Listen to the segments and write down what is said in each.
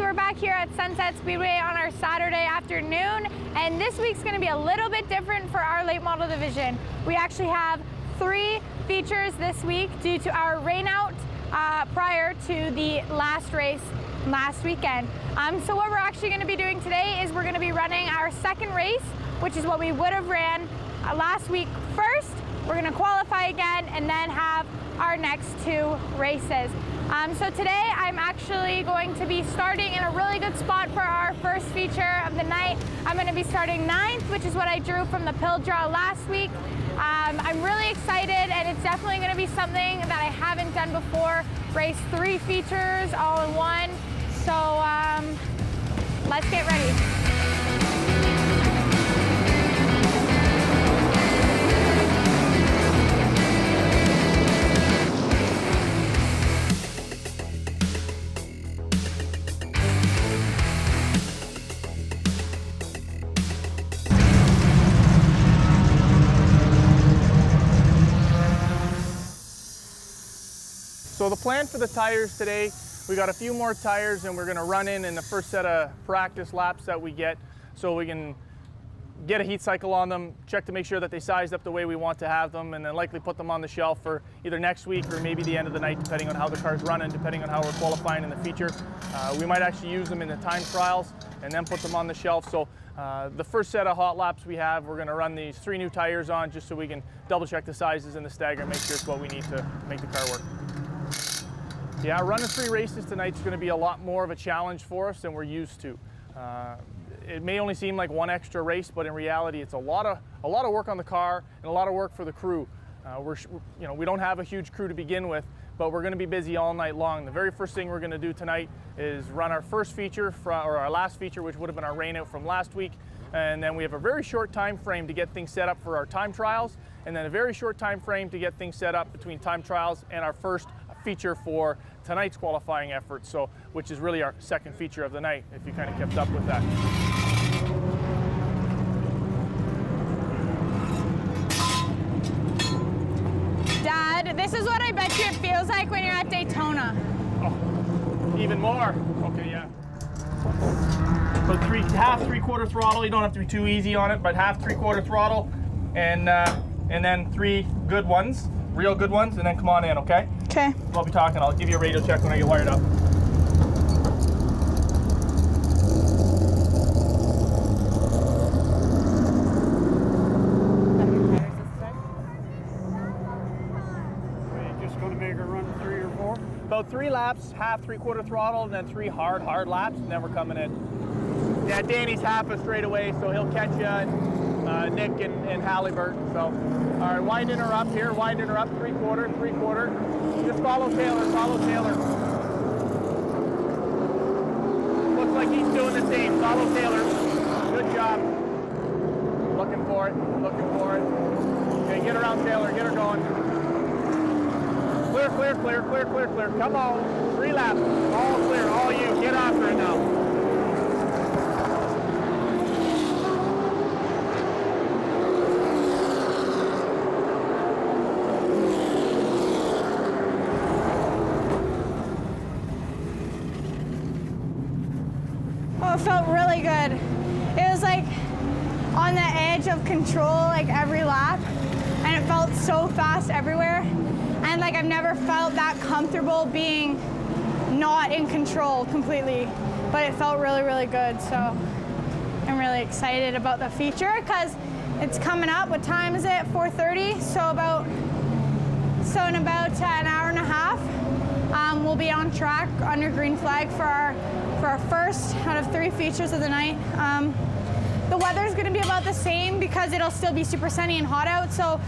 we're back here at Sunset Speedway on our Saturday afternoon, and this week's going to be a little bit different for our late model division. We actually have 3 features this week due to our rainout prior to the last race last weekend. So what we're actually going to be doing today is we're going to be running our second race, which is what we would have ran last week first. We're going to qualify again and then have our next 2 races. So today I'm actually going to be starting in a really good spot for our first feature of the night. I'm going to be starting 9th, which is what I drew from the pill draw last week. I'm really excited, and it's definitely going to be something that I haven't done before. Race 3 features all in one. So let's get ready. So the plan for the tires today, we got a few more tires and we're going to run in the first set of practice laps that we get so we can get a heat cycle on them, check to make sure that they sized up the way we want to have them, and then likely put them on the shelf for either next week or maybe the end of the night, depending on how the car's running, depending on how we're qualifying in the feature. We might actually use them in the time trials and then put them on the shelf. So the first set of hot laps we have, we're going to run these 3 new tires on just so we can double check the sizes and the stagger and make sure it's what we need to make the car work. Yeah, running 3 races tonight is going to be a lot more of a challenge for us than we're used to. It may only seem like 1 extra race, but in reality, it's a lot of work on the car and a lot of work for the crew. We don't have a huge crew to begin with, but we're going to be busy all night long. The very first thing we're going to do tonight is run our first feature, or our last feature, which would have been our rain out from last week. And then we have a very short time frame to get things set up for our time trials, and then a very short time frame to get things set up between time trials and our first feature for tonight's qualifying effort, so which is really our second feature of the night, if you kind of kept up with that. Dad, this is what I bet you it feels like when you're at Daytona. Oh, even more. Okay, yeah. So half 3/4 throttle. You don't have to be too easy on it, but half 3/4 throttle, and then 3 good ones, real good ones, and then come on in, okay? Okay. I'll be talking. I'll give you a radio check when I get wired up. We're just going to make her run 3 or 4? About 3 laps, half 3/4 throttle, and then 3 hard laps, and then we're coming in. Yeah, Danny's half a straightaway, so he'll catch you. Nick and Halliburton. So, all right, winding her up here, winding her up, 3/4. Just follow Taylor, Looks like he's doing the same. Follow Taylor. Good job. Looking for it. Okay, get around Taylor, get her going. Clear. Come on, 3 laps. All clear, all you. Get after it now. Oh, it felt really good. It was like on the edge of control, like every lap, and it felt so fast everywhere. And like I've never felt that comfortable being not in control completely, but it felt really, really good. So I'm really excited about the feature because it's coming up. What time is it? 4:30. So in about an hour and a half, we'll be on track under green flag for our first out of 3 features of the night. The weather's going to be about the same because it'll still be super sunny and hot out. So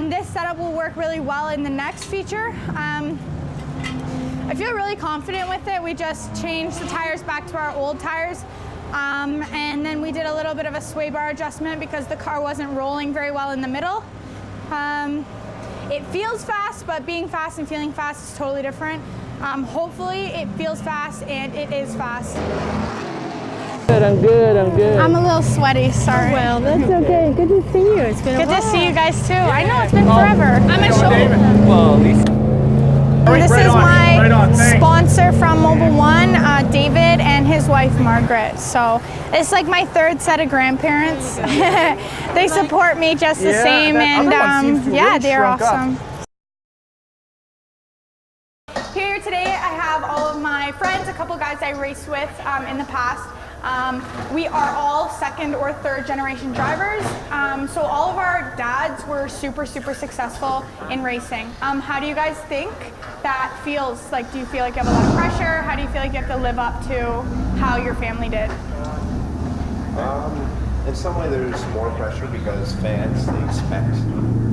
this setup will work really well in the next feature. I feel really confident with it. We just changed the tires back to our old tires. And then we did a little bit of a sway bar adjustment because the car wasn't rolling very well in the middle. It feels fast, but being fast and feeling fast is totally different. Hopefully it feels fast and it is fast. I'm good. I'm a little sweaty, sorry. Oh, well, that's okay. Good to see you. It's been a while. Good to see you guys too. I know, it's been forever. I'm at David. Well, at least. This is my sponsor from Mobile One, David and his his wife Margaret. So it's like my third set of grandparents. They support me just the same, and yeah, they're awesome. Here today I have all of my friends, a couple guys I raced with in the past. We are all second or third generation drivers, so all of our dads were super successful in racing. How do you guys think that feels? Like, do you feel like you have a lot of pressure? How do you feel like you have to live up to how your family did? In some way there's more pressure because fans, they expect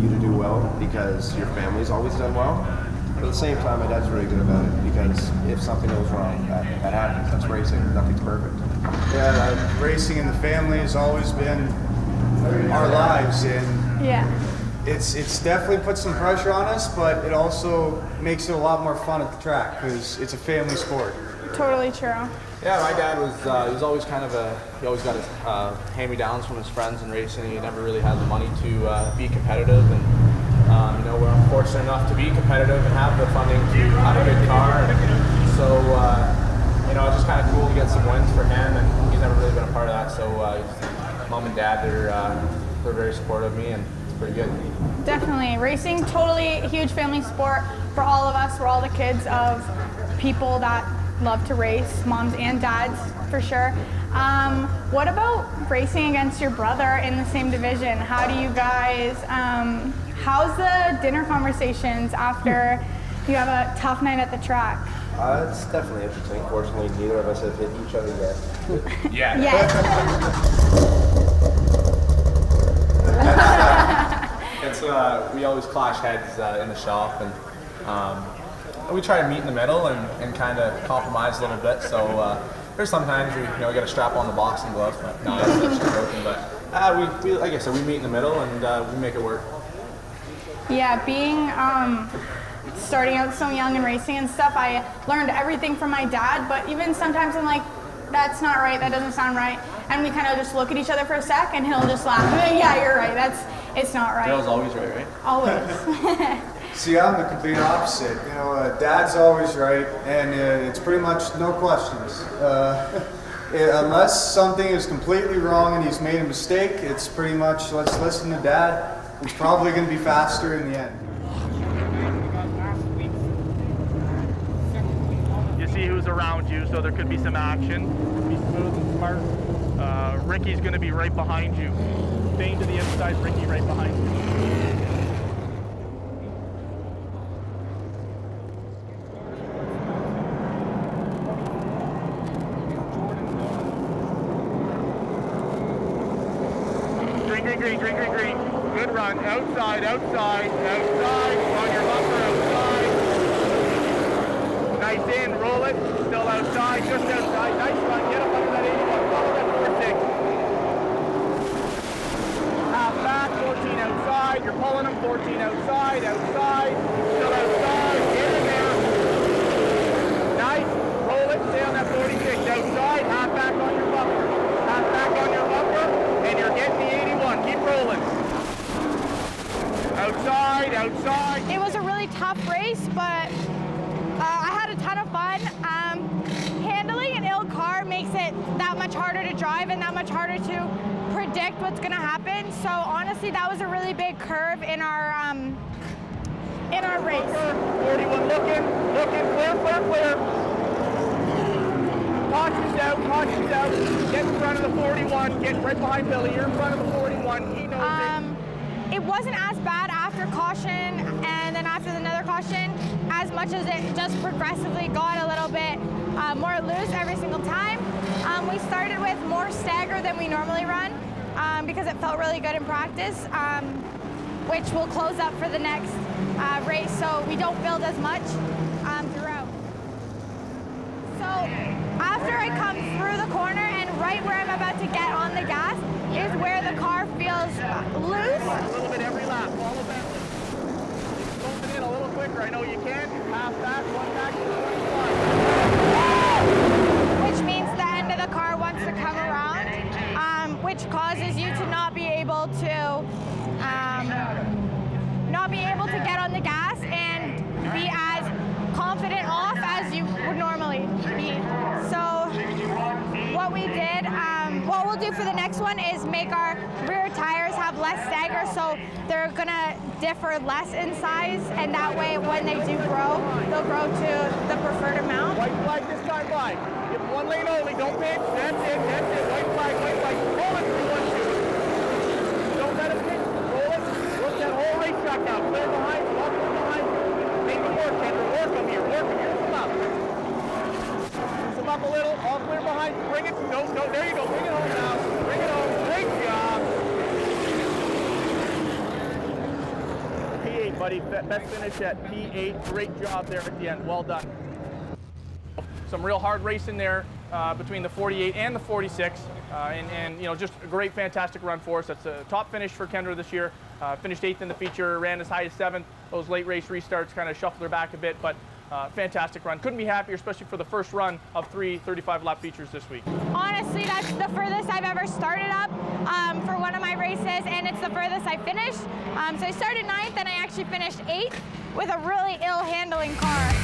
you to do well because your family's always done well. But at the same time, my dad's very good about it because if something goes wrong, that happens. That's racing. Nothing's perfect. Yeah, racing in the family has always been our lives, and it's definitely put some pressure on us, but it also makes it a lot more fun at the track because it's a family sport. Totally true. Yeah, my dad was he was always kind of he always got his hand-me-downs from his friends in racing. He never really had the money to be competitive, and you know, we're fortunate enough to be competitive and have the funding to have a good car. And so you know, it's just kind of cool to get some wins for him, and he's never really been a part of that. So mom and dad, they're very supportive of me, and it's pretty good. Definitely. Racing, totally a huge family sport for all of us. We're all the kids of people that love to race, moms and dads for sure. What about racing against your brother in the same division? How do you guys, how's the dinner conversations after you have a tough night at the track? It's definitely interesting. Fortunately, neither of us have hit each other yet. Yeah. It's we always clash heads in the shop, and we try to meet in the middle and kind of compromise a little bit. So there's sometimes we get a strap on the boxing gloves, but no, that's just joking. But we like I said, we meet in the middle and we make it work. Yeah, being starting out so young and racing and stuff, I learned everything from my dad, but even sometimes I'm like, that's not right, that doesn't sound right. And we kind of just look at each other for a sec and he'll just laugh. Yeah, you're right, it's not right. Dale's always right? Always. See, I'm the complete opposite. You know, Dad's always right, and it's pretty much no questions. Unless something is completely wrong and he's made a mistake, it's pretty much let's listen to Dad. It's probably going to be faster in the end. You see who's around you, so there could be some action. Be smooth and smart. Ricky's going to be right behind you. Staying to the inside, Ricky right behind you. Green. Good run. Outside. On your bumper, outside. Nice in. Roll it. Still outside. Just outside. Nice run. Get up under that 81. Follow that 4-6. Half back. 14 outside. You're pulling them. 14 outside. Still outside. Get in there. Nice. Roll it. Stay on that 46. Outside. Half back on your bumper. And you're getting the 81. Keep rolling. Outside. It was a really tough race, but I had a ton of fun. Handling an ill car makes it that much harder to drive and that much harder to predict what's going to happen. So honestly, that was a really big curve in our race. 41 looking, clear. Caution's out. Get in front of the 41. Get right behind Billy. You're in front of the 41. He knows it. It wasn't as bad after caution and then after another caution, as much as it just progressively got a little bit more loose every single time. We started with more stagger than we normally run because it felt really good in practice, which will close up for the next race, so we don't build as much throughout. So after I come through the corner and right where I'm about to get on the gas is where the car feels loose. A little bit every lap. Follow that. Moving in a little quicker. I know you can. Half back, one back to the 21. Which means the end of the car wants to come around, which causes you to not be able to get on the gas and be as confident off as you would normally be. So what we did, what we'll do for the next one is make our rear tires have less stagger, so they're gonna differ less in size, and that way when they do grow, they'll grow to the preferred amount. White flag this time by. Give one lane only, don't pitch. That's it, that's it. White flag, white flag. Roll it 3-1-2. Don't let it pitch. Roll it. Work that whole racetrack now. Clear behind, walk behind. Make it work, Kendra. Work them here, work them here. Come up. Come up a little, all clear behind. Bring it, no, there you go. Bring it home now. Bring it home. Great job. P8, buddy. Best finish at P8. Great job there at the end. Well done. Some real hard racing there between the 48 and the 46, and you know, just a great, fantastic run for us. That's a top finish for Kendra this year. Finished 8th in the feature, ran as high as 7th. Those late race restarts kind of shuffled her back a bit, but fantastic run. Couldn't be happier, especially for the first run of 3 35-lap features this week. Honestly, that's the furthest I've ever started up for one of my races, and it's the furthest I finished. So I started 9th, and I actually finished 8th with a really ill handling car.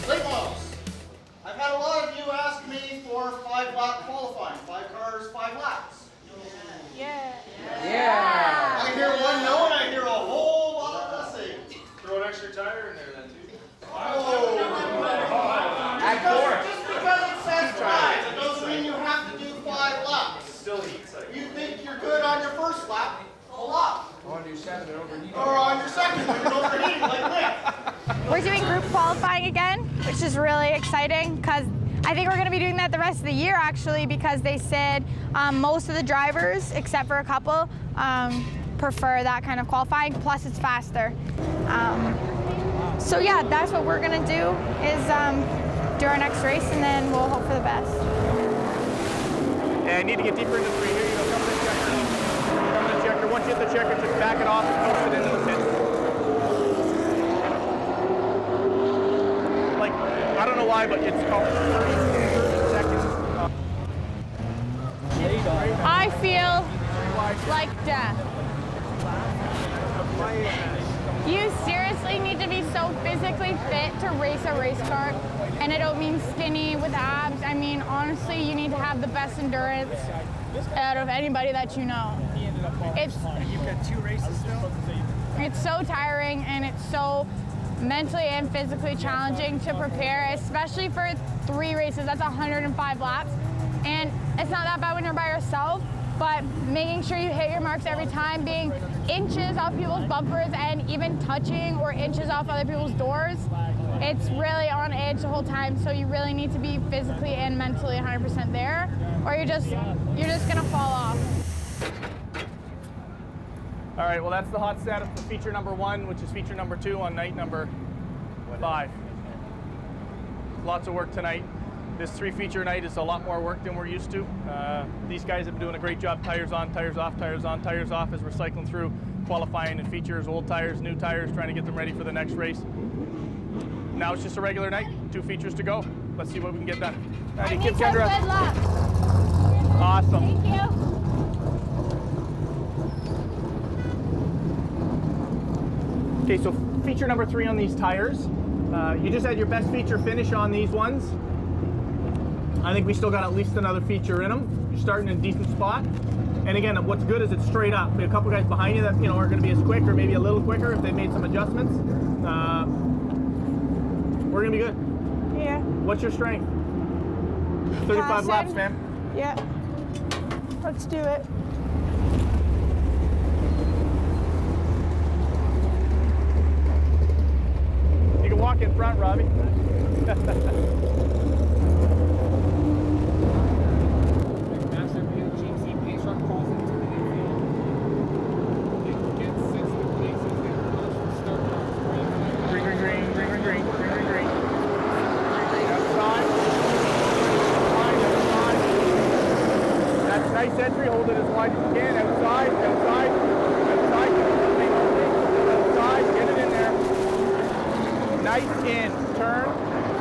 Late models. I've had a lot of you ask me for 5-lap qualifying. 5 cars, 5 laps. Yeah. I hear one no and I hear a whole lot of nothing. Throw an extra tire in there then too. Oh. Just because it says 5, it doesn't mean you have to do 5 laps. Still heat cycle. You think you're good on your first lap, hold up. On your second, overheating. Or on your second, when you're overheating like Nick. We're doing group qualifying again, which is really exciting because I think we're going to be doing that the rest of the year actually, because they said most of the drivers, except for a couple, prefer that kind of qualifying, plus it's faster. So yeah, that's what we're going to do is do our next race, and then we'll hope for the best. And I need to get deeper into 3 here. You know, come to the checker. Come to the checker. Once you hit the checker, just back it off and coast it into the pit. Like, I don't know why, but it's called 30 seconds. I feel like death. You seriously need to be so physically fit to race a race car, and I don't mean skinny with abs. I mean, honestly, you need to have the best endurance out of anybody that you know. You've got 2 races still? It's so tiring, and it's so mentally and physically challenging to prepare, especially for 3 races. That's 105 laps, and it's not that bad when you're by yourself, but making sure you hit your marks every time, being inches off people's bumpers and even touching or inches off other people's doors, it's really on edge the whole time. So you really need to be physically and mentally 100% there, or you're just gonna fall off. All right, well, that's the hot status for feature number 1, which is feature number 2 on night number 5. Lots of work tonight. This 3-feature night is a lot more work than we're used to. These guys have been doing a great job. Tires on, tires off, tires on, tires off, as we're cycling through qualifying and features, old tires, new tires, trying to get them ready for the next race. Now it's just a regular night, 2 features to go. Let's see what we can get done. I need Give some Kendra. good luck. Awesome. Thank you. Okay, so feature number 3 on these tires. You just had your best feature finish on these ones. I think we still got at least another feature in them. You're starting in a decent spot. And again, what's good is it's straight up. We have a couple guys behind you that aren't going to be as quick, or maybe a little quicker if they made some adjustments. We're going to be good. Yeah. What's your strength? 35 Passing. laps, man. Yeah. Let's do it. You can walk in front, Robbie. Green, green, green, green, green, green, green, green. wide as you can. Outside, outside, outside. Outside, get it in there. Nice in. Turn.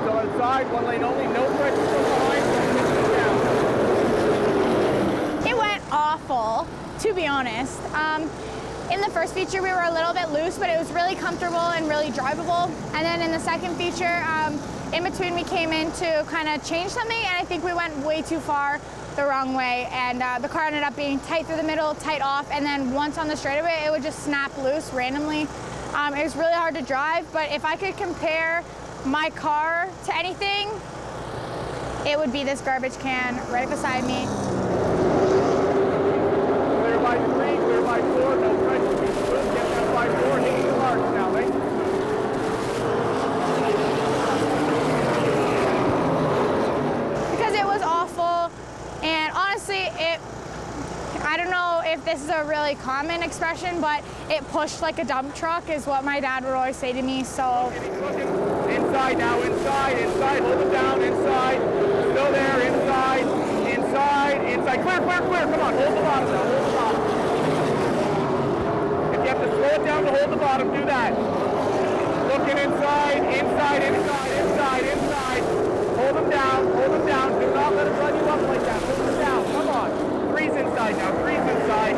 Still outside. One lane only. No pressure from behind. It went awful, to be honest. In the first feature, we were a little bit loose, but it was really comfortable and really drivable. And then in the second feature, in between, we came in to kind of change something, and I think we went way too far the wrong way. And the car ended up being tight through the middle, tight off, and then once on the straightaway, it would just snap loose randomly. It was really hard to drive, but if I could compare my car to anything, it would be this garbage can right beside me. Clear by 3, clear by 4, no pressure. Get that by 4, hitting the marks now, right? Because it was awful, and honestly, I don't know if this is a really common expression, but it pushed like a dump truck is what my dad would always say to me, so. Inside now, inside, inside, hold it down, inside, still there, inside, inside, inside, clear, clear, clear, come on, hold the bottom now, hold the bottom. If you have to slow it down to hold the bottom, do that. Looking inside, inside, inside, inside, inside, hold them down, do not let it run you up like that, hold them down, come on. 3's inside now, 3's inside.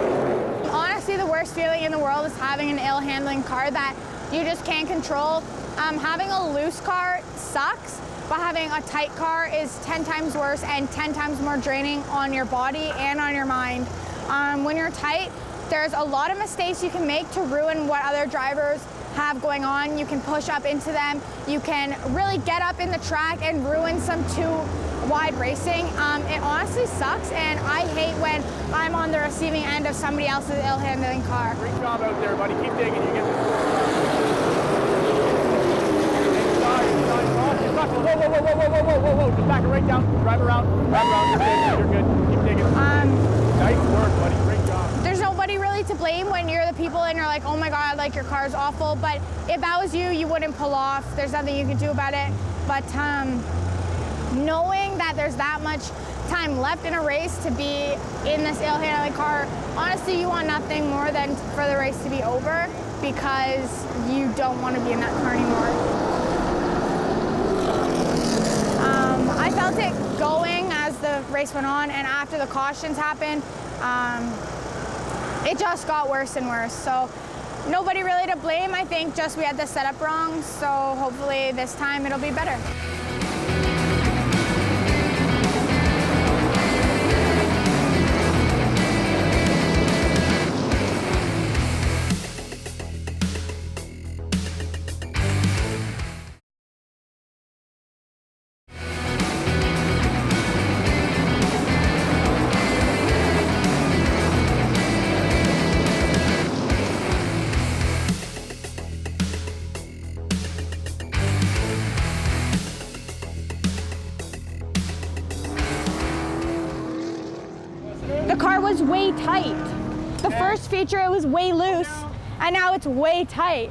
Honestly, the worst feeling in the world is having an ill-handling car that you just can't control. Having a loose car sucks, but having a tight car is 10 times worse and 10 times more draining on your body and on your mind. When you're tight, there's a lot of mistakes you can make to ruin what other drivers have going on. You can push up into them. You can really get up in the track and ruin some too wide racing. It honestly sucks, and I hate when I'm on the receiving end of somebody else's ill-handling car. Great job out there, buddy. Keep digging. You get this. Whoa, whoa, whoa, whoa, whoa, whoa, whoa, whoa, whoa. Just back it right down. Drive around. You're good. Keep digging. Nice work, buddy. Great job. There's nobody really to blame when you're the people and you're like, oh my God, like your car's awful. But if that was you, you wouldn't pull off. There's nothing you can do about it. But knowing that there's that much time left in a race to be in this ill-handling car, honestly, you want nothing more than for the race to be over because you don't want to be in that car anymore. I felt it going as the race went on, and after the cautions happened, it just got worse and worse. So nobody really to blame. I think just we had the setup wrong, so hopefully this time it'll be better. The car was way tight. The first feature, it was way loose, and now it's way tight.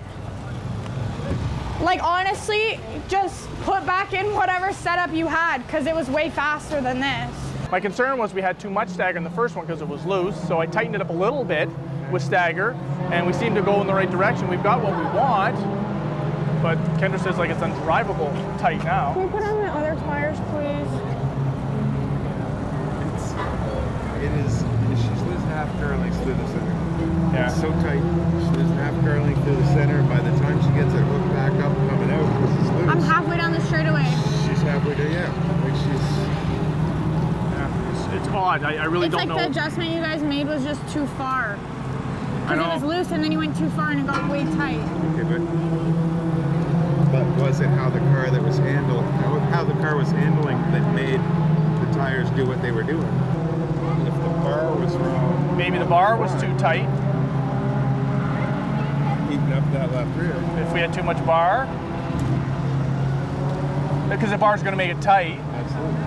Like honestly, just put back in whatever setup you had, because it was way faster than this. My concern was we had too much stagger in the first one because it was loose, so I tightened it up a little bit with stagger, and we seem to go in the right direction. We've got what we want, but Kendra says like it's undrivable tight now. Can we put on the other tires, please? It is, she's losing half car lengths through the center. Yeah. It's so tight. She's losing half car length through the center. By the time she gets it hooked back up coming out, because it's loose. I'm halfway down the straightaway. She's halfway there, yeah. Like It's odd. I really don't know. It's like the adjustment you guys made was just too far. I know. It was loose and then you went too far and it got way tight. Okay, but was it how the car that was handled, how the car was handling that made the tires do what they were doing? If the bar was wrong. Maybe the bar was too tight. Heating up that left rear. If we had too much bar. Because the bar's going to make it tight. Absolutely.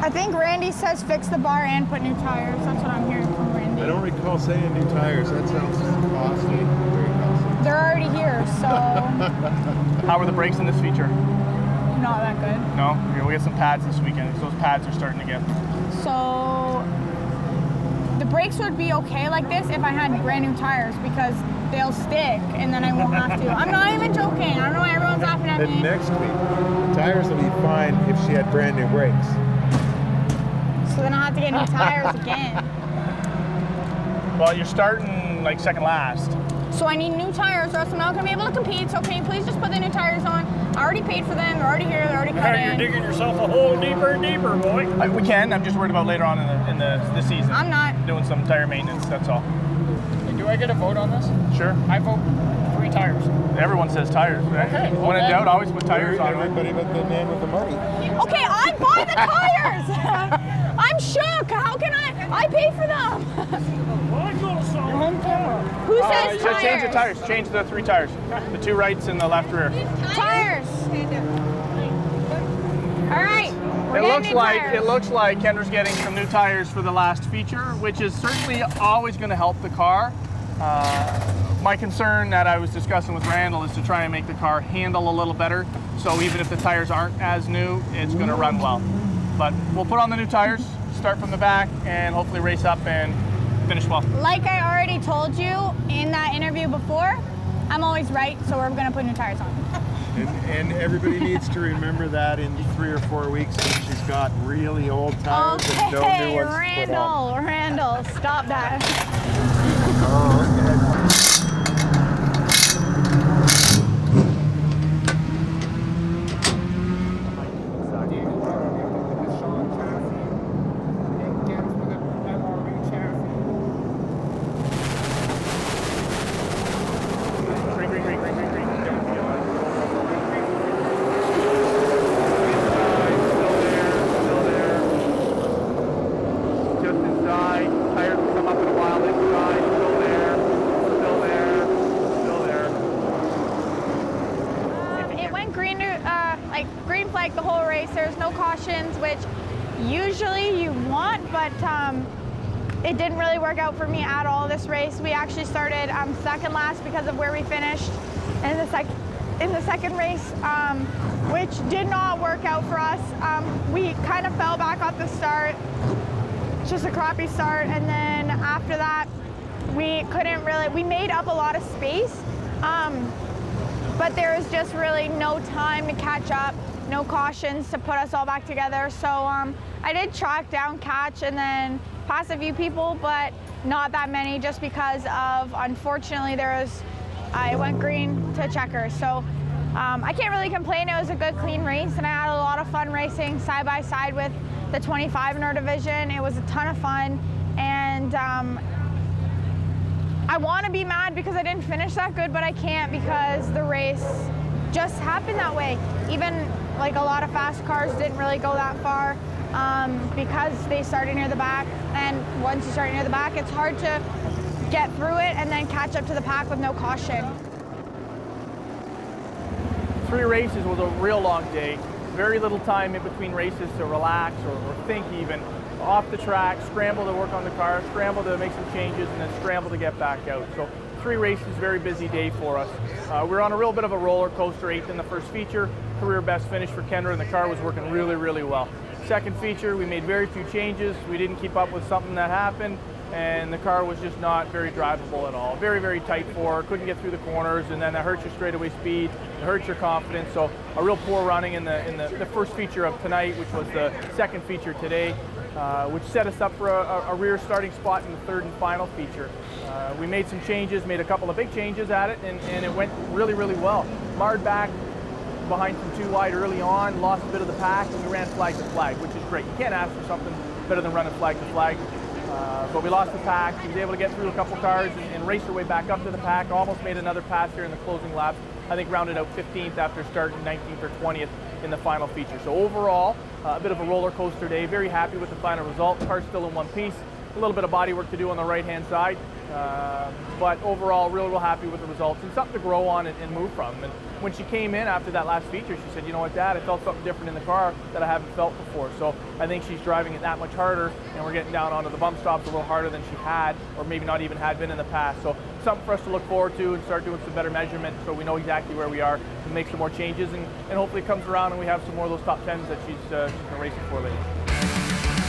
I think Randy says fix the bar and put new tires. That's what I'm hearing from Randy. I don't recall saying new tires. That sounds costly. Very costly. They're already here, so How were the brakes in this feature? not that good. No? Okay, we'll get some pads this weekend. Those pads are starting to get. So the brakes would be okay like this if I had brand new tires because they'll stick and then I won't have to. I'm not even joking. I don't know why everyone's laughing at me. And next week, the tires will be fine if she had brand new brakes. So then I'll have to get new tires again. Well, you're starting like second last. So I need new tires or else I'm not going to be able to compete. So can you please just put the new tires on? I already paid for them. They're already here. They're already cut in. You're digging yourself a hole deeper and deeper, boy. We can. I'm just worried about later on in the season. I'm not. Doing some tire maintenance, that's all. Hey, do I get a vote on this? Sure. I vote 3 tires. Everyone says tires, right? Okay, When in doubt, always put tires on. Everybody but the man with the money. Okay, I buy the tires. I'm shook. How can I pay for them. Who says Just tires? change the tires. Change the 3 tires. The 2 rights and the left rear. Tires. All right. It looks like Kendra's getting some new tires for the last feature, which is certainly always going to help the car. My concern that I was discussing with Randall is to try and make the car handle a little better. So even if the tires aren't as new, it's going to run well. But we'll put on the new tires, start from the back, and hopefully race up and finish well. Like I already told you in that interview before, I'm always right, so we're going to put new tires on. And everybody needs to remember that in 3 or 4 weeks when she's got really old tires and no new ones to put on. Randall, stop that. Oh, okay. Green flag the whole race. There's no cautions, which usually you want, but it didn't really work out for me at all this race. We actually started second last because of where we finished in the second race, which did not work out for us. We kind of fell back off the start, just a crappy start, and then after that we made up a lot of space, but there was just really no time to catch up, no cautions to put us all back together. So I did track down, catch, and then pass a few people, but not that many, just because of, unfortunately, I went green to checkers. So I can't really complain. It was a good, clean race, and I had a lot of fun racing side by side with the 25 in our division. It was a ton of fun, and I want to be mad because I didn't finish that good, but I can't because the race just happened that way. Even like a lot of fast cars didn't really go that far because they started near the back, and once you start near the back, it's hard to get through it and then catch up to the pack with no caution. 3 races was a real long day. Very little time in between races to relax or think even. Off the track, scramble to work on the car, scramble to make some changes, and then scramble to get back out. So 3 races, very busy day for us. We're on a real bit of a roller coaster. 8th in the first feature, career best finish for Kendra, and the car was working really, really well. Second feature, we made very few changes. We didn't keep up with something that happened, and the car was just not very drivable at all. Very, very tight for her, couldn't get through the corners, and then that hurts your straightaway speed, it hurts your confidence. So a real poor running in the first feature of tonight, which was the second feature today, which set us up for a rear starting spot in the third and final feature. We made some changes, made a couple of big changes at it, and it went really, really well. Marred back behind some 2 wide early on, lost a bit of the pack, and we ran flag to flag, which is great. You can't ask for something better than running flag to flag. But we lost the pack. She was able to get through a couple cars and race her way back up to the pack. Almost made another pass here in the closing laps. I think rounded out 15th after starting 19th or 20th in the final feature. So overall, a bit of a roller coaster day. Very happy with the final result. Car's still in one piece. A little bit of body work to do on the right-hand side. But overall, real happy with the results and something to grow on and move from. And when she came in after that last feature, she said, you know what, Dad, I felt something different in the car that I haven't felt before. So I think she's driving it that much harder, and we're getting down onto the bump stops a little harder than she had, or maybe not even had been in the past. So something for us to look forward to and start doing some better measurement so we know exactly where we are and make some more changes, and hopefully it comes around and we have some more of those top 10s that she's been racing for lately.